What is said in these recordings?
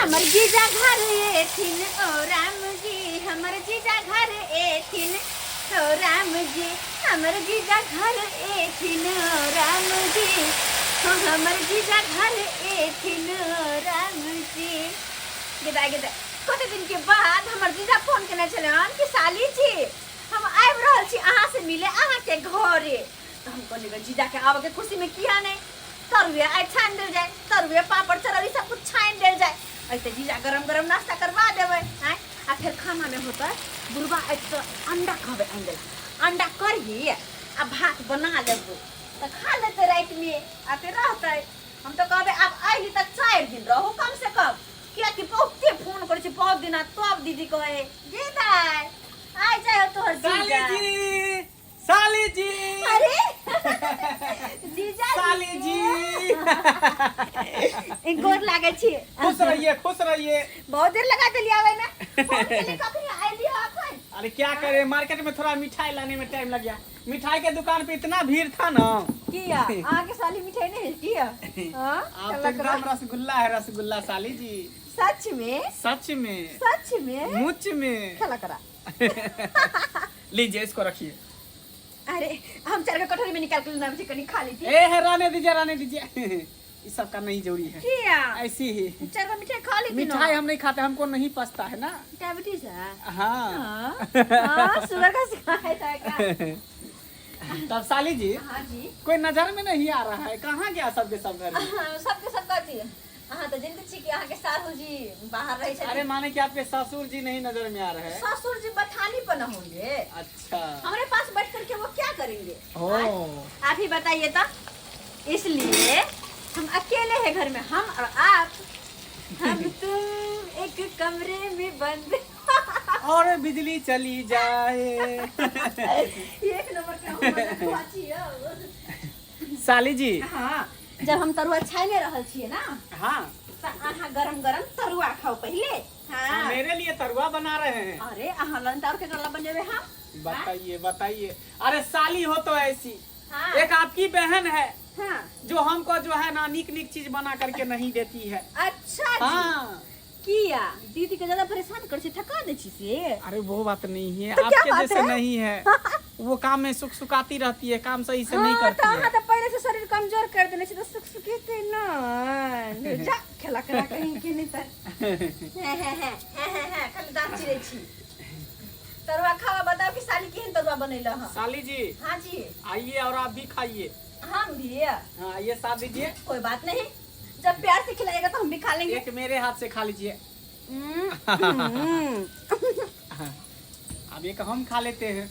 हमर जीजा घर एथिन ओ राम जी, हमर जीजा घर एथिन ओ राम जी, हमर जीजा घर एथिन ओ राम जी, हो हमर जीजा घर एथिन ओ राम जी। गेदा गेदा कते दिन के बाद हमर जीजा फोन केने छलन कि साली जी हम आबि रहल छी अहाँ से मिले अहाँ के घरे। तो हम कहलिए जीजा के आवे के खुशी में किया नहीं तरुए आई छान देल जाए, तरुए पापड़ चरौरी सब कुछ छान देल जाए, ऐसे जीजा गरम गरम नाश्ता करवा देवे हैं। आ फिर खाना में होता है बुढ़वा एक अंडा खावे अंडा अंडा करिए आ भात बना लेबो तो खा लेते रात में आते रहते। हम तो कहबे अब आइली तक 4 दिन रहो कम से कम, क्या कि बहुते फोन करे छी 5 दिन तब दीदी कहे जे दाई आ जाए तोहर जीजा। साली जी अरे जीजा साली जी एक गोर लागे छी। खुश रहिए। बहुत देर लगा देली आवे ना फोन के लिए कभी आइली हो अपन। अरे क्या करे मार्केट में थोड़ा मिठाई लाने में टाइम लग गया, मिठाई के दुकान पे इतना भीड़ था ना। किया आगे साली मिठाई नहीं किया हां आप तो एकदम रसगुल्ला है रसगुल्ला साली जी। सच में मुझ में खला करा लीजिए इसको रखिए। अरे हम 4 कटोरी में निकाल के नाम से कनी खा ली थी। ए है रहने दीजिए इस सब का नहीं जरूरी है। किया ऐसी ही 4 मिठाई खा ली थी। मिठाई हम नहीं खाते, हमको नहीं पचता है ना। डायबिटीज है। हाँ शुगर का शिकायत है क्या? तब साली जी हाँ जी कोई नजर में नहीं आ रहा है, कहाँ गया सबके सब घर? सबके सब कहती है हाँ तो जिनके छी कि के सासू जी बाहर रहे। अरे माने कि आपके ससुर जी नहीं नजर में आ रहे हैं? ससुर जी बथानी पर न होंगे। अच्छा हमारे पास बैठ करके वो क्या करेंगे? ओ आप ही बताइए तो। इसलिए हम अकेले हैं घर में, हम और आप, हम तुम एक कमरे में बंद और बिजली चली जाए। एक नंबर का हम साली जी हाँ जब हम तरुआ छाने रहल छिए ना हाँ तो आहा गरम गरम तरुआ खाओ पहले। हाँ मेरे लिए तरुआ बना रहे हैं। अरे आहा लन और के गला बन जावे हम। बताइए अरे साली हो तो ऐसी हाँ एक आपकी बहन है हाँ जो हमको जो है ना निक चीज बना करके नहीं देती है। अच्छा जी हाँ किया दीदी के ज्यादा परेशान कर से थका दे छी से। अरे वो बात नहीं है, तो क्या आपके बात जैसे है? नहीं है। वो काम में सुखाती रहती है, काम सही से नहीं करती तो है। तो पहले से शरीर कमजोर कर देने से तो सुखते ना जा खेला करा कहीं के नहीं तर खाली दांत चिरे छी। तरुआ खावा बताओ कि साली केहन तरुआ बनैला ह? साली जी हाँ जी आइए और आप भी खाइए। हम भी हाँ आइए साथ दीजिए। कोई बात नहीं, जब प्यार से खिलाएगा तो हम भी खा लेंगे। एक मेरे हाथ से खा लीजिए। अब एक हम खा लेते हैं।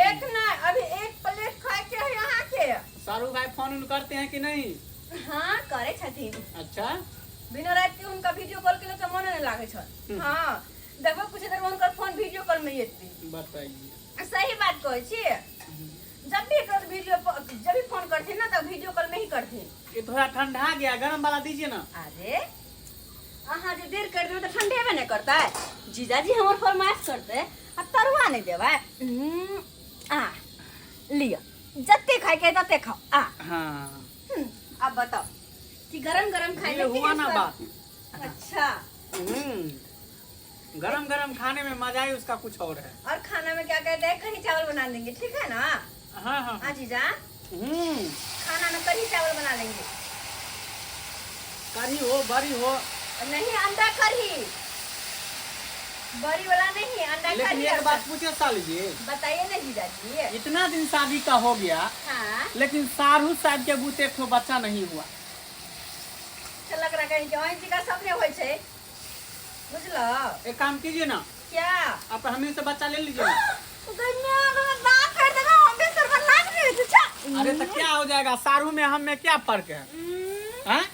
एक ना अभी एक प्लेट खाए के है यहाँ के। शाहरुख भाई फोन करते हैं कि नहीं? हाँ करे छथिन। अच्छा बिना रात के उनका वीडियो कॉल के तो मन नहीं लागे छ। हाँ देखो कुछ देर में उनका फोन वीडियो कॉल में येती। बताइए सही बात कहै छी। जब भी जब भी फोन करते ना तो वीडियो कॉल में ही करते। ये थोड़ा ठंडा गया, गरम वाला दीजिए ना। अरे आहा जो देर कर दे तो ठंडे में नहीं करता है। जीजा जी हमार फरमाइश करते अब तरुआ नहीं देवा आ लियो जत्ते खाए के तत्ते खाओ आ। हाँ अब बताओ कि गरम गरम खाए ये हुआ ना बात। अच्छा गरम गरम खाने में मजा ही उसका कुछ और है। और खाना में क्या कहते हैं कढ़ी चावल बना देंगे ठीक है ना? हाँ हाँ हाँ जीजा खाना में कढ़ी चावल बना लेंगे। कढ़ी हो बड़ी हो नहीं अंडा कढ़ी, बड़ी वाला नहीं अंडा लेकिन कढ़ी। एक बात पूछे साली जी, बताइए ना जीजा जी। इतना दिन शादी का हो गया हाँ लेकिन शाहरुख साहब के बूते को बच्चा नहीं हुआ। लग रहा कहीं जॉइन जी का सपने होय छे बुझलो। एक काम कीजिए ना क्या आप हमें से बच्चा ले लीजिए ना। बात कर देगा हम भी सरवर लाग नहीं तुझा। अरे तो क्या हो जाएगा, शाहरुख में हम में क्या फर्क है? हैं?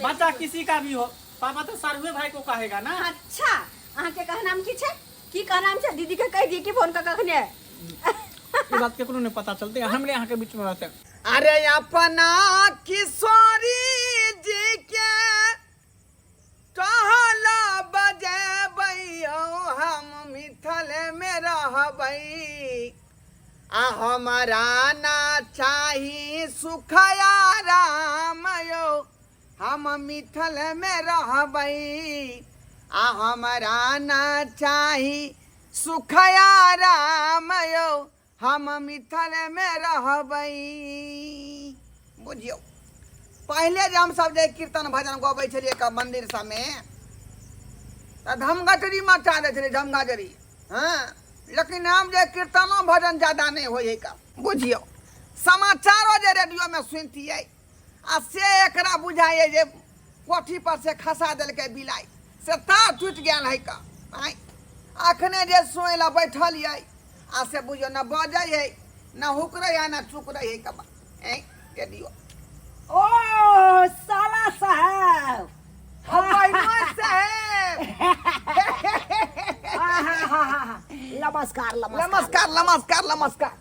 बच्चा किसी का भी हो पापा तो शाहरुख भाई को कहेगा ना। अच्छा अहाँ के कह नाम की छे? की का नाम छे? दीदी के कह दी कि फोन का कखने ये बात केकरो नहीं पता चलते, हमरे यहाँ के बीच में रहते हैं। अरे अपना किशोरी जी के टहला बजेबै हम मिथल में रहबै आ हमारा ना चाही सुखया राम यो हम मिथल में रहबै आ हमरा न चाही सुखया राम यौ हम मिथल में रहबै। बुझियो पहले जे हम सब जे कीर्तन भजन गबै छलियै का मंदिर सब में त धमगजरी मचा दै छलियै धमगजरी। हाँ लेकिन हम जे कीर्तनो भजन ज्यादा नहीं होय का। बुझियो समाचारो जे रेडियो में सुनतियै आ से एकरा बुझाइए जे कोठी पर से खसा देलकै बिलाई से तार टूट गेल है का। आय अखने जे सोए ला बैठल है आ से बुझियो न बजै है न हुकरै है न चुकरै है का। रेडियो ओ साला साहब नमस्कार नमस्कार नमस्कार नमस्कार।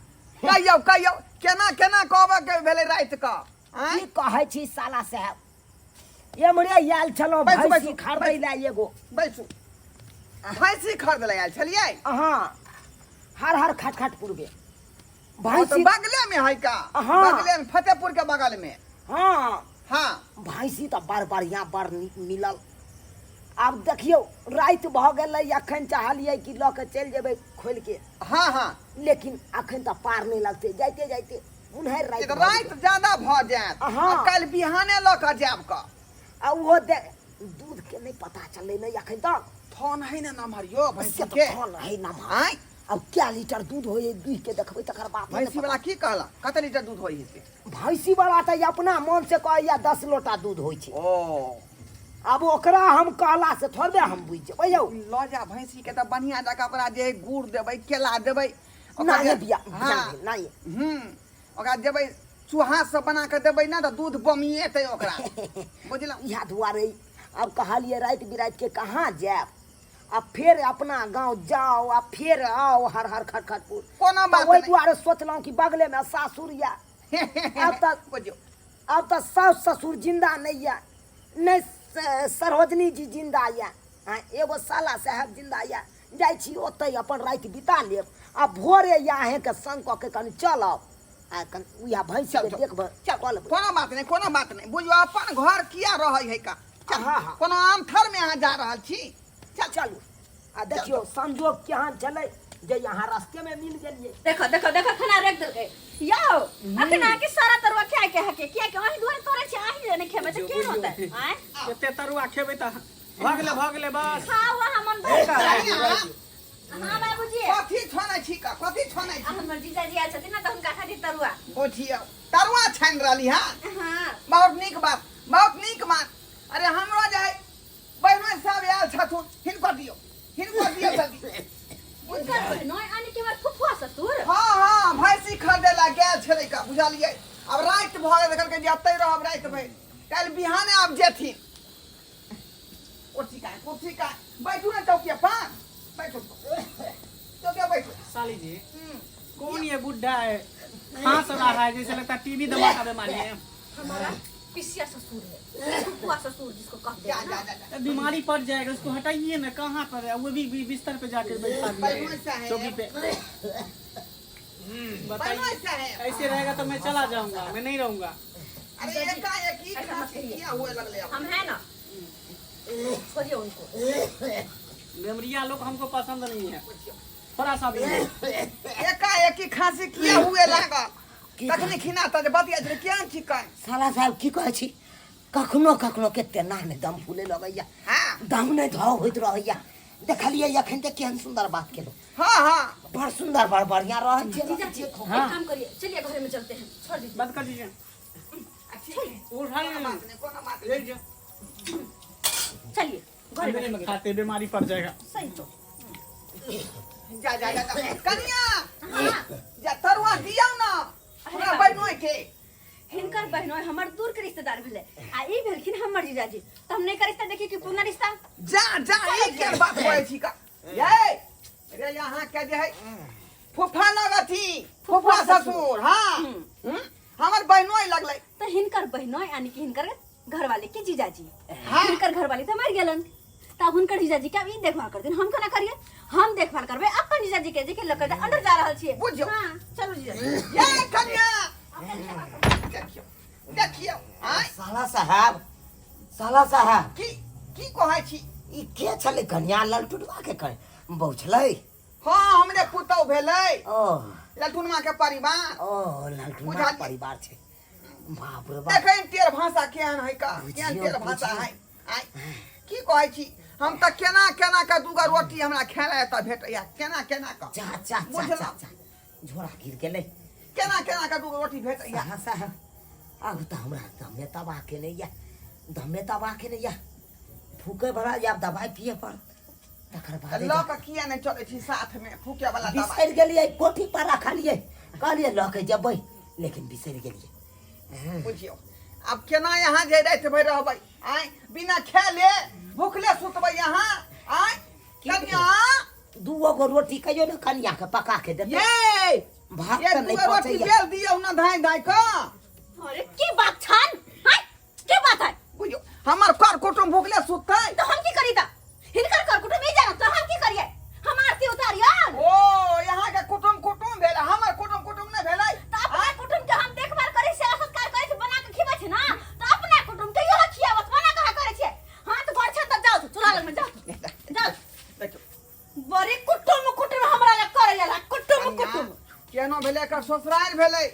कहियो कहियो केना केना कहबे के भेलै रात का। की कहै छी साला साहब एमरे आयल छलो बैसू, भैंसी बैसू, खरीदै ला एगो। बैसू भैंसी खरीद ले आयल छलियै। हाँ हर हर खटखट पूर्वे तो भैंसी। बगले में है का। हाँ। बगले में फतेहपुर के बगल में। हाँ हाँ भैंसी तो बड़ बढ़िया बड़ मिलल। आब देखियो रात भ गेलै अखन चाहलियै कि लऽ के चलि जेबै खोल के। हाँ हाँ लेकिन अखन तो पार नहीं लगते जाइते जाइते उन्हें रात भऽ रात गेलै। ज्यादा भ जायत। हाँ। कल बिहाने लऽ के जायब का। आ वो दे दूध के नहीं पता चलले नहीं अखन तक। थन है ना नमहरियो भैंसी से तो के। थन है ना मां। आय अब क्या लीटर दूध होए दुह के देखबै तकर बाद नहीं भैंसी पता। वाला की कहला कते लीटर दूध होई है। भैंसी वाला तो अपना मन से कहैया 10 लोटा दूध होइ छै। ओ अब ओकरा हम कहला से थोड़े हम बुझ जेबै यौ। लऽ जा भैंसी के त बढ़िया जगह ओकरा जे गुड़ देबै केला देबै ओकरा नहीं जे- बिया हाँ नहीं ओकरा देबै चूहा सब बना के देबै ना त दूध बमिएतै ओकरा। बुझलौ इहा दुआरे अब कहलिए रात बिरात के कहाँ जाब। अब फिर अपना गांव जाओ अब फिर आओ हर हर खटखटपुर। कोनो बात ओहि नहीं। दुआरे सोचलहुँ कि बगले में सासुर या अब तक बुझियो अब तो सास ससुर जिंदा नहीं या नहीं सरोजनी जी जिंदा या। हाँ एगो साला साहब जिंदा या जाइ छी ओतै अपन रात बिता लेब आ भोरे या अहें के संग कऽ के कनि चलब आ कनि उया भैंस के चल, देखब चल कोनो बात नहीं कोनो बात नहीं। बुझियो अपन घर किया रहै है का। चल, हाँ, हाँ। कोनो आम थर में अहाँ जा रहल छी। चल चलू आ देखियो संजोग केहन चलै जे यहाँ रास्ते में मिल गेलिए। देखो देखो देखो खाना रख देलकै यौ। अखना के सारा तरुआ खाए के हके किया के अहि दुआरे तोरे छै अहि ने खेबे छै के होतै। आय एते तरुआ खेबै त भऽ गेलै बस। खाओ हमन बैठ हां बाबूजी कथी छानै छी का कथी छानै छी। हमर जीजाजी आयल छथिन ना त हुनका खातिर तरुआ। बुझियो तरुआ छानि रहली हां हां बहुत नीक बात बहुत नीक बात। अरे हमरो जे है बहिन सब आयल छथुन हिनको दियो जल्दी। उनका नय आनी के बाद फुफुआ ससुर। हाँ हाँ भैंसी खरीदे ला गेल छलै का बुझलियै। अब रात भऽ गेल देखल के जे अतै रहब रात भरि काल्हि बिहाने आब जेथिन। कुर्सी का बैठू ना चौकिया पर बैठू चौकिया बैठू। साली जी कौन ये बुढ़ा है हंस रहा है जैसे लगता है टीवी धमाका बीमारी है। हमारा पिसिया ससुर है फुफुआ ससुर जिसको कहते जा हैं जा ना। जा बीमारी पड़ जाएगा उसको हटाइए ना। कहाँ पर है वो भी बिस्तर पे जाके बैठा दिया है, चौकी पे। बताइए ऐसे रहेगा तो मैं चला जाऊंगा मैं नहीं रहूंगा। अरे एकाएक ही ऐसा मत करिए। क्या हुए लगले अब। हम है ना छोड़िए उनको। मेमरिया लोग हमको पसंद नहीं है थोड़ा सा भी नहीं। एकाएक ही खांसी किया हुए लागा तखनी खिना त बतिया जे क्या छिकै। साला साहब की कहै छी कखनो कखनो केते नाम दम फूले लगैया हाँ दम नहीं धाव होइत रहैया। देखलिए अखन ते केहन सुंदर बात केलो हाँ हाँ बड़ सुंदर बड़ बढ़िया रहै छै। जीजाजी एक काम करिए चलिए घर में चलते हैं छोड़ दीजिए। बंद कर दीजिए उठाइए कोनो बात ले लीजिए। चलिए घर अंधेरे में में खाते बीमारी पड़ जाएगा। सही तो जा जा जा कनिया जा तरुआ दियौ ना हमरा बहनोई के। हिनकर बहनोई हमर दूर के रिश्तेदार भेले आ ई भेलखिन हमर जीजाजी त हम नहीं करिस्ता देखी कि पूर्ण रिश्ता। जा जा ई के बात होय छी का। ये रे यहाँ के जे है फुफा लगथी फुफा ससुर। हाँ हमर बहनोई लगलै तो हिनकर बहनोई यानी कि हिनकर घरवाले के जीजाजी। हाँ। हिनकर घरवाली तो मर गेलन तब हुनकर जीजाजी के अब ई देखभाल करथिन हम केना करिए। हम देखभाल करबे अपन जीजाजी के जे के लक अंदर जा रहल छिए। बुझियो। हां चलो जीजाजी। ये कनिया देखियो देखियो हाँ साला साहब साला साहब की कहै छी? ई के छले कन्या ललटुटवा के कर बौछलै? हाँ हमरे पुतौ भेलै ओ ललटुनमा के परिवार। ओ ललटुटवा बुझाली? परिवार छै। बाप रे बाप। देखै टेर भाषा केहन है का? केहन बुझियौ, टेर भाषा बुझियौ। है? आय की कहै छी? हम त केना केना के दूगो रोटी हमरा खेला त भेटैया, केना केना का जा जा जा बुझलौं? जा जा। झोरा गिर गेलै। केना केना के दूगो रोटी भेटैया। साला साहब अब त हमरा दमे तबाह के नहीं या, दमे तबाह के नहीं या। फूके भरा या दवाई पिए पर तकर बाद ल के किया नहीं चलै छी साथ में फूके वाला दवाई? बिसरि गेलियै, कोठी पर रखलियै, कहलियै ल के जेबै लेकिन बिसरि गेलियै। बुझियो अब केना यहाँ जे रात भर रहबै? आय बिना खेले भूखले सुतबै यहाँ? आय कन्या दूगो को रोटी कहियो न कन्या के पका के देते। ये भात ये त नहीं दूगो रोटी पचैया। बेल दियौ न धाय धाय क। अरे की बात छन? हाय की बात है? बुझियो हमर कर कुटुम भूखले सुतै। तो हम की करी ता? हिनकर कर कुटुम ही जाना तो हम की करिए? हम आरती उतारियन। ओ यहाँ के कुटुम कुटुम भेल, हमर कुटुम कुटुम नहीं भेलै। तो अपना कुटुम के हम देखभाल करे से सत्कार करे से बना के खिबै छै ना, तो अपना कुटुम के यो खियावत बना के करे छै। हाथ बढ़ छै त जाओ चूल्हा लग में जाओ। जाओ देखियो बड़ी कुटुम कुटुम हमरा लग करे जाला, कुटुम कुटुम। केनो भेलै एकर ससुराल भेलै,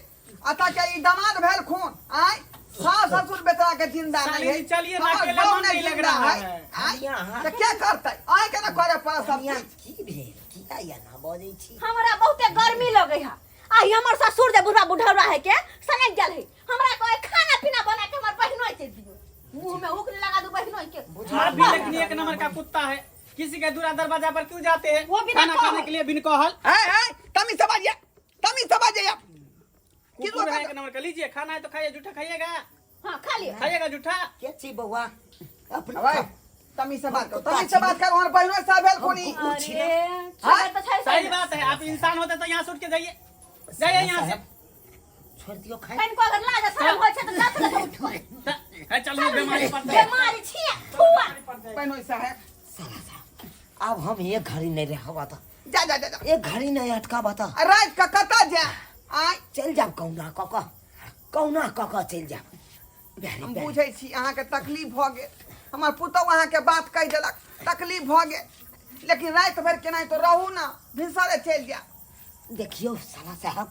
अतः के ई दामाद भेल खून। आय सास ससुर बेचारा के जिंदा नहीं है। चलिए ना, हमर अकेले बहू मन नहीं लग जिंदा रहा है। है। आय यहाँ। तो क्या करतै? आय केना करे पर सब कन्या चीज? की भेल? किया या ना बजै छी? हमरा बहुते गर्मी लगे है। आई हमर ससुर जे बुढ़ा बुढ़ौरा है के सनक गेल है। हमरा कोई खाना पीना बना के हमर बहिनोई के दियो। मुंह में उखरी लगा दो बहिनोई के। आप भी लेकिन एक नंबर का कुत्ता है। किसी के दूरा दरवाजा पर क्यों जाते हैं? वो बिना खाना कहल। खाने के लिए बिन कहल। है तमी समझिए, तमी समझिए। कुकुर है एक नंबर का। लीजिए खाना है तो खाइए, जूठा खाइएगा? हां खा लियो। खाइएगा जूठा? के छी बौआ? अपना अबे तमी से बात करो, तमी से बात करो। हमर बहिनो सा भेल कोनी। अरे हाँ? तो छै सही बात है। आप इंसान होते तो यहाँ से उठ के जाइए, जाइए यहाँ से। छोड़ दियो खाए। कन को अगर लाज शरम होय छै त जात ले उठ। है चलो बीमारी पड़ता है। बीमारी छिए छुआ। बहिनो साहब साला साहब अब हम एक घड़ी नहीं रहबा त, जा जा जा जा। एक घड़ी नहीं अटकाबा त रात का कता जा? आय चल जाब कौना कक चल जाब। हम बुझै छी अहाँ के तकलीफ भ गेल। हमर पुतौ अहाँ के बात कह देलक, तकलीफ भ गेल। लेकिन रात भर केना तो रहू ना, भिनसरे चल जा। देखियो साला साहब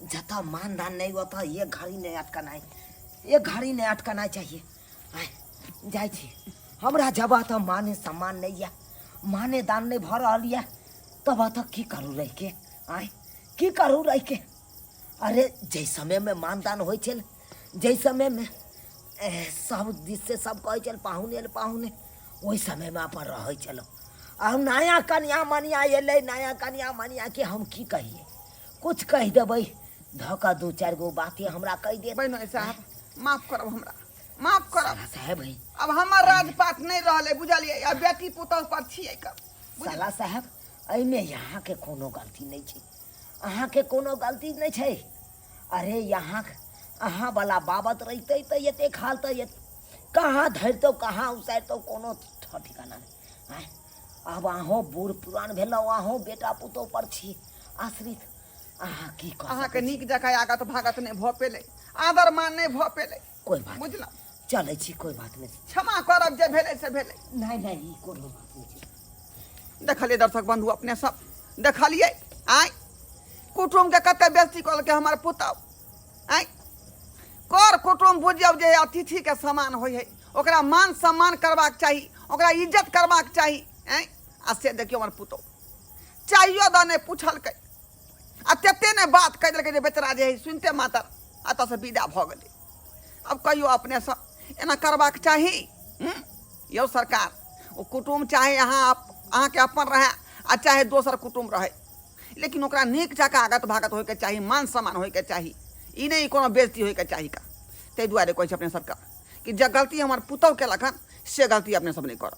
जता मानदान नहीं होता एक घड़ी नहीं अटकना है, एक घड़ी नहीं अटकना चाहिए। आय जाय छी हमरा जब त माने सम्मान नहीं या, माने दान नहीं भर रहल या, तब त की करू रह के? आय की करू रह के? अरे जै समय में मानदान होय छल, जै समय में सब दिस से सब कहै छल पाहुने पाहुने, ओहि समय में अपन रहै छलो। अब नया कन्या मनिया एलै, नया कन्या मनिया के हम की कहिए? कुछ कह देबै धोखा दू चार गो बातें हमरा कह दे। बहिनो साहब माफ करब, हमरा माफ करब। साला साहब है, अब हमर राजपाट नहीं रहले, बुझलिए? अब बेटी पुतौ पर छियै का। साला साहब एहिमे यहाँ के कोनो गलती नहीं छै, अहाँ के कोनो गलती नहीं छै। अरे यहाँ अहाँ वाला बाबत रहते तो ये खाल तो ये कहाँ धरतो कहाँ उसारतो कोनो ठिकाना नहीं। आय अब अहों बूढ़ पुरान भेलो, अहों बेटा पुतौ पर छी आश्रित। अहाँ की कह अहाँ के नीक जकाँ आगत भागत नहीं भ पेले, आदर मान नहीं भ पेले। कोई बात बुझलौ? चलै छी, कोई बात नहीं। क्षमा करब जे भेले से भेले। नहीं नहीं कोनो बात नहीं छै। देखलिए दर्शक बंधु अपने सब देखलिए। आय कुटुम के कते बेइज्जती कल के हमर पुतौ। आय कर कुटुम बुझियौ जे अतिथि के समान होय है, ओकरा मान सम्मान करबाक चाही, ओकरा इज्जत करबाक चाही। आय आ से देखियो हमर पुतौ चाहियो द नहीं पूछलकै, आ तेते ने बात कह देलकै जे बेचारा जे है सुनते मातर अतः से विदा भ गेलै। अब कहियो अपने सब एना करबाक चाही? यौ सरकार ओ कुटुम चाहे अहाँ के अपन रहे आ चाहे दोसर कुटुम रहे, लेकिन ओकरा नीक जकाँ आगत भागत होय के चाही, मान सम्मान होय के चाही। ई नहीं कोनो बेइज्जती होय के चाही का। ताहि दुआरे कहै छै अपने सरकार कि जे गलती हमर पुतौ केलक हन से गलती अपने सब नहीं करब।